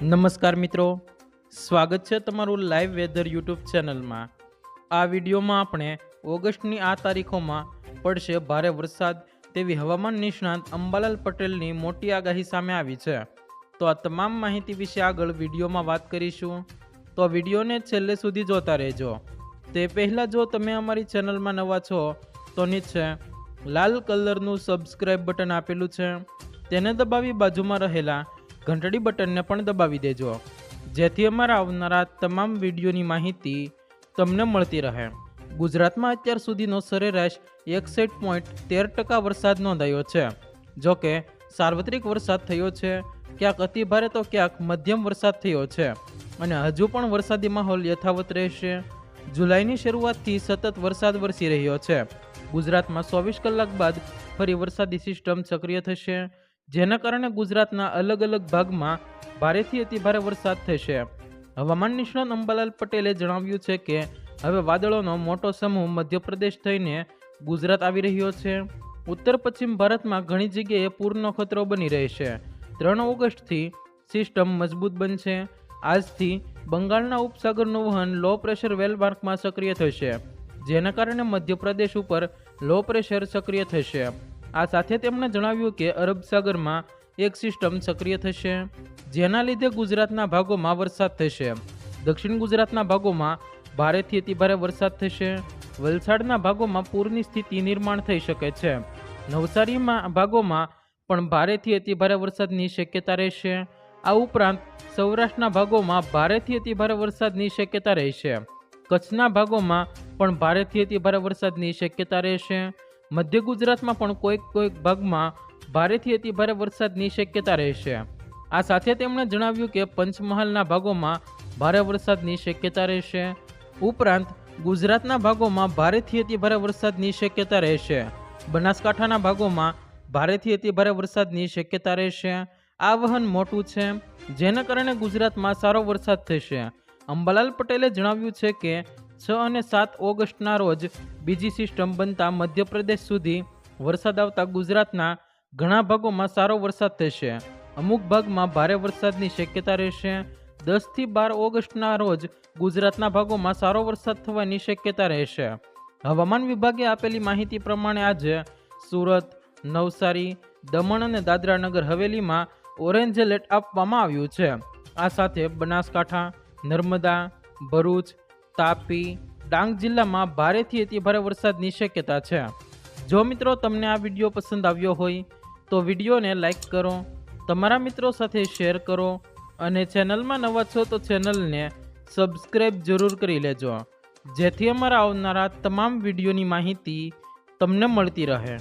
નમસ્કાર મિત્રો, સ્વાગત છે તમારું લાઈવ વેધર યુટ્યુબ ચેનલમાં। આ વિડીયોમાં આપણે ઓગસ્ટની આ તારીખોમાં પડશે ભારે વરસાદ તેવી હવામાન નિષ્ણાત અંબાલાલ પટેલની મોટી આગાહી સામે આવી છે। તો આ તમામ માહિતી વિશે આગળ વિડીયોમાં વાત કરીશું, તો વિડીયોને છેલ્લે સુધી જોતા રહેજો। તે પહેલાં જો તમે અમારી ચેનલમાં નવા છો તો નીચે લાલ કલરનું સબસ્ક્રાઈબ બટન આપેલું છે, તેને દબાવી બાજુમાં રહેલા ઘંટડી બટનને પણ દબાવી દેજો, જેથી અમારા આવનારા તમામ વિડીયોની માહિતી તમને મળતી રહે। ગુજરાતમાં અત્યાર સુધીનો સરેરાશ 61.13% વરસાદ નોંધાયો છે। જોકે સાર્વત્રિક વરસાદ થયો છે, ક્યાંક અતિ ભારે તો ક્યાંક મધ્યમ વરસાદ થયો છે અને હજુ પણ વરસાદી માહોલ યથાવત રહેશે। જુલાઈની શરૂઆતથી સતત વરસાદ વરસી રહ્યો છે। ગુજરાતમાં 24 કલાક બાદ ફરી વરસાદી સિસ્ટમ સક્રિય થશે, જેના કારણે ગુજરાતના અલગ અલગ ભાગમાં ભારેથી અતિભારે વરસાદ થશે। હવામાન નિષ્ણાત અંબાલાલ પટેલે જણાવ્યું છે કે હવે વાદળોનો મોટો સમૂહ મધ્યપ્રદેશ થઈને ગુજરાત આવી રહ્યો છે। ઉત્તર પશ્ચિમ ભારતમાં ઘણી જગ્યાએ પૂરનો ખતરો બની રહેશે। 3 ઓગસ્ટથી સિસ્ટમ મજબૂત બનશે। આજથી બંગાળના ઉપસાગરનું વહન લો પ્રેશર વેલમાર્કમાં સક્રિય થશે, જેના કારણે મધ્યપ્રદેશ ઉપર લો પ્રેશર સક્રિય થશે। આ સાથે તેમણે જણાવ્યું કે અરબ સાગરમાં એક સિસ્ટમ સક્રિય થશે, જેના લીધે ગુજરાતના ભાગોમાં વરસાદ થશે। દક્ષિણ ગુજરાતના ભાગોમાં ભારેથી અતિભારે વરસાદ થશે। વલસાડના ભાગોમાં પૂરની સ્થિતિ નિર્માણ થઈ શકે છે। નવસારીમાં ભાગોમાં પણ ભારેથી અતિભારે વરસાદની શક્યતા રહેશે। આ ઉપરાંત સૌરાષ્ટ્રના ભાગોમાં ભારેથી અતિભારે વરસાદની શક્યતા રહેશે। કચ્છના ભાગોમાં પણ ભારેથી અતિભારે વરસાદની શક્યતા રહેશે। મધ્ય ગુજરાતમાં પણ કોઈક ભાગમાં ભારેથી અતિભારે વરસાદની શક્યતા રહેશે। આ સાથે તેમણે જણાવ્યું કે પંચમહાલના ભાગોમાં ભારે વરસાદની શક્યતા રહેશે। ઉપરાંત ગુજરાતના ભાગોમાં ભારેથી અતિભારે વરસાદની શક્યતા રહેશે। બનાસકાંઠાના ભાગોમાં ભારેથી અતિભારે વરસાદની શક્યતા રહેશે। આ વહન મોટું છે, જેના કારણે ગુજરાતમાં સારો વરસાદ થશે। અંબાલાલ પટેલે જણાવ્યું છે કે 6 અને 7 ઓગસ્ટના રોજ બીજી સિસ્ટમ બનતા મધ્યપ્રદેશ સુધી વરસાદ આવતા ગુજરાતના ઘણા ભાગોમાં સારો વરસાદ થશે। અમુક ભાગમાં ભારે વરસાદની શક્યતા રહેશે। 10 થી 12 ઓગસ્ટના રોજ ગુજરાતના ભાગોમાં સારો વરસાદ થવાની શક્યતા રહેશે। હવામાન વિભાગે આપેલી માહિતી પ્રમાણે આજે સુરત, નવસારી, દમણ અને દાદરા નગર હવેલીમાં ઓરેન્જ એલર્ટ આપવામાં આવ્યું છે। આ સાથે બનાસકાંઠા, નર્મદા, ભરૂચ, તાપી, ડાંગ જિલ્લામાં ભારેથી અતિભારે વરસાદની શક્યતા છે। જો મિત્રો તમને આ વિડીયો પસંદ આવ્યો હોય તો વિડીયોને લાઈક કરો, તમારા મિત્રો સાથે શેર કરો અને ચેનલમાં નવા છો તો ચેનલને સબસ્ક્રાઈબ જરૂર કરી લેજો, જેથી અમારા આવનારા તમામ વિડીયોની માહિતી તમને મળતી રહે।